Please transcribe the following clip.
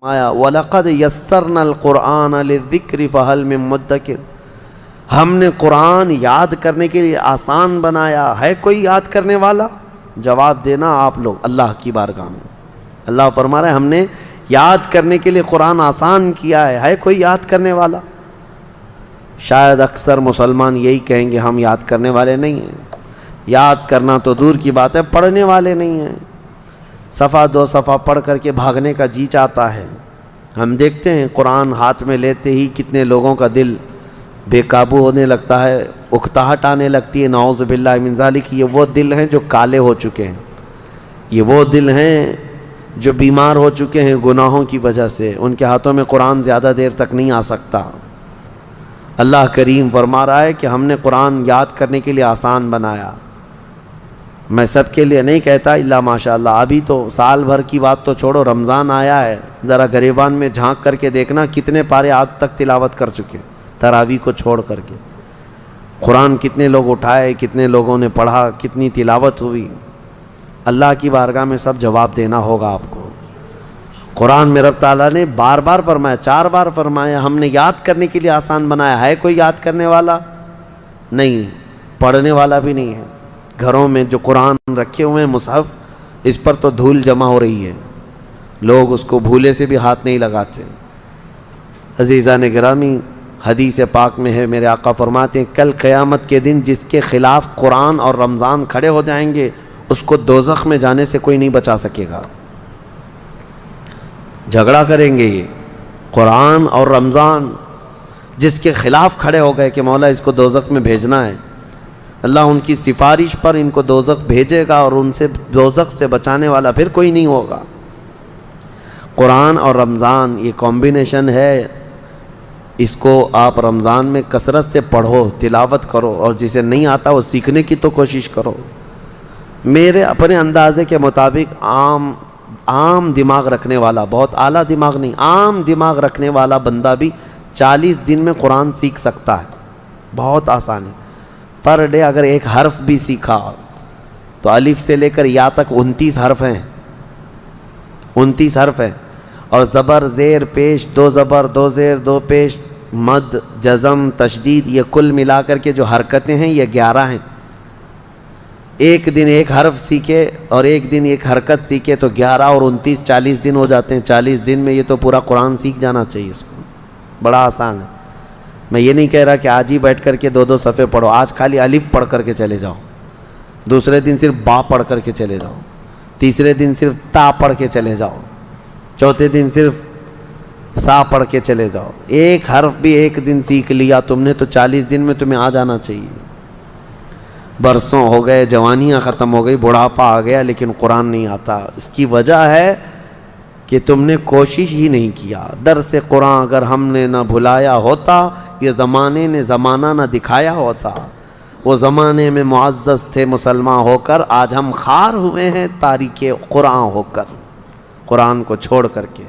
آیا وَلَقَدْ يَسَّرْنَا الْقُرْآنَ لِلذِّكْرِ فَهَلْ مِن مُدَّكِرٍ، ہم نے قرآن یاد کرنے کے لیے آسان بنایا، ہے کوئی یاد کرنے والا؟ جواب دینا آپ لوگ اللہ کی بارگاہ میں۔ اللہ فرما رہے ہیں ہم نے یاد کرنے کے لیے قرآن آسان کیا ہے کوئی یاد کرنے والا؟ شاید اکثر مسلمان یہی کہیں گے ہم یاد کرنے والے نہیں ہیں، یاد کرنا تو دور کی بات ہے، پڑھنے والے نہیں ہیں۔ صفحہ دو صفحہ پڑھ کر کے بھاگنے کا جی چاہتا ہے۔ ہم دیکھتے ہیں قرآن ہاتھ میں لیتے ہی کتنے لوگوں کا دل بے قابو ہونے لگتا ہے، اکتاہٹ آنے لگتی ہے، نعوذ باللہ من ذالک۔ یہ وہ دل ہیں جو کالے ہو چکے ہیں، یہ وہ دل ہیں جو بیمار ہو چکے ہیں گناہوں کی وجہ سے، ان کے ہاتھوں میں قرآن زیادہ دیر تک نہیں آ سکتا۔ اللہ کریم فرما رہا ہے کہ ہم نے قرآن یاد کرنے کے لیے آسان بنایا۔ میں سب کے لیے نہیں کہتا الا ماشاءاللہ، ابھی تو سال بھر کی بات تو چھوڑو، رمضان آیا ہے، ذرا گریبان میں جھانک کر کے دیکھنا کتنے پارے آج تک تلاوت کر چکے، تراویح کو چھوڑ کر کے قرآن کتنے لوگ اٹھائے، کتنے لوگوں نے پڑھا، کتنی تلاوت ہوئی۔ اللہ کی بارگاہ میں سب جواب دینا ہوگا آپ کو۔ قرآن میں رب تعالیٰ نے بار بار فرمایا، 4 بار فرمایا ہم نے یاد کرنے کے لیے آسان بنایا، ہے کوئی یاد کرنے والا؟ نہیں، پڑھنے والا بھی نہیں ہے۔ گھروں میں جو قرآن رکھے ہوئے ہیں مصحف، اس پر تو دھول جمع ہو رہی ہے، لوگ اس کو بھولے سے بھی ہاتھ نہیں لگاتے۔ عزیزان گرامی، حدیث پاک میں ہے، میرے آقا فرماتے ہیں کل قیامت کے دن جس کے خلاف قرآن اور رمضان کھڑے ہو جائیں گے اس کو دوزخ میں جانے سے کوئی نہیں بچا سکے گا۔ جھگڑا کریں گے یہ قرآن اور رمضان، جس کے خلاف کھڑے ہو گئے کہ مولا اس کو دوزخ میں بھیجنا ہے، اللہ ان کی سفارش پر ان کو دوزخ بھیجے گا اور ان سے دوزخ سے بچانے والا پھر کوئی نہیں ہوگا۔ قرآن اور رمضان یہ کمبینیشن ہے، اس کو آپ رمضان میں کثرت سے پڑھو، تلاوت کرو، اور جسے نہیں آتا وہ سیکھنے کی تو کوشش کرو۔ میرے اپنے اندازے کے مطابق عام دماغ رکھنے والا، بہت اعلیٰ دماغ نہیں، عام دماغ رکھنے والا بندہ بھی 40 دن میں قرآن سیکھ سکتا ہے، بہت آسان ہے۔ پر ڈے اگر ایک حرف بھی سیکھا تو الف سے لے کر یا تک 29 حرف ہیں، 29 حرف ہیں، اور زبر زیر پیش، 2 زبر 2 زیر 2 پیش، مد جزم تشدید، یہ کل ملا کر کے جو حرکتیں ہیں یہ 11 ہیں۔ ایک دن ایک حرف سیکھے اور ایک دن ایک حرکت سیکھے تو 11 اور 29 40 دن ہو جاتے ہیں۔ 40 دن میں یہ تو پورا قرآن سیکھ جانا چاہیے اس کو، بڑا آسان ہے۔ میں یہ نہیں کہہ رہا کہ آج ہی بیٹھ کر کے 2 صفحے پڑھو، آج خالی الف پڑھ کر کے چلے جاؤ، دوسرے دن صرف با پڑھ کر کے چلے جاؤ، تیسرے دن صرف تا پڑھ کے چلے جاؤ، چوتھے دن صرف سا پڑھ کے چلے جاؤ۔ ایک حرف بھی ایک دن سیکھ لیا تم نے تو 40 دن میں تمہیں آ جانا چاہیے۔ برسوں ہو گئے، جوانیاں ختم ہو گئی، بڑھاپا آ گیا، لیکن قرآن نہیں آتا۔ اس کی وجہ ہے کہ تم نے کوشش ہی نہیں کیا۔ درس قرآن اگر ہم نے نہ بھلایا ہوتا، یہ زمانے نے زمانہ نہ دکھایا ہوتا، وہ زمانے میں معزز تھے مسلمان ہو کر، آج ہم خوار ہوئے ہیں تاریک قرآن ہو کر، قرآن کو چھوڑ کر کے۔